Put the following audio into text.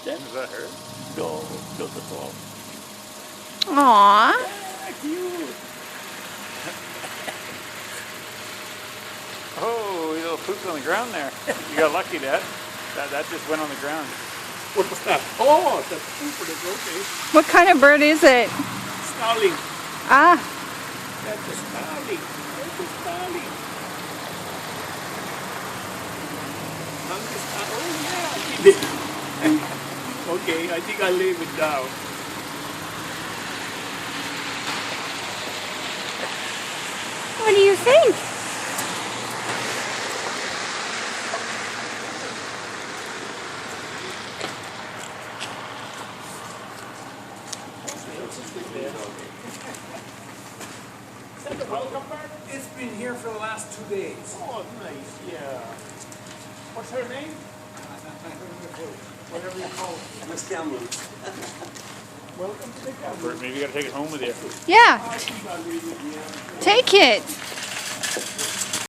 that? Is that her? No, no, that's all. Aww. Ah, cute. Oh, your little poop's on the ground there. You got lucky, Dad. That just went on the ground. What was that? Oh, that's super. That's okay. What kind of bird is it? Starling. Ah, That's a starling. That's a starling. Oh, yeah. Okay, I think I'll leave it now. what do you think? It's been here for the last 2 days. Oh, nice. Yeah. What's her name? Whatever you call it. Miss Cameron. Welcome to the Bert, maybe you gotta take it home with you. Yeah, take it.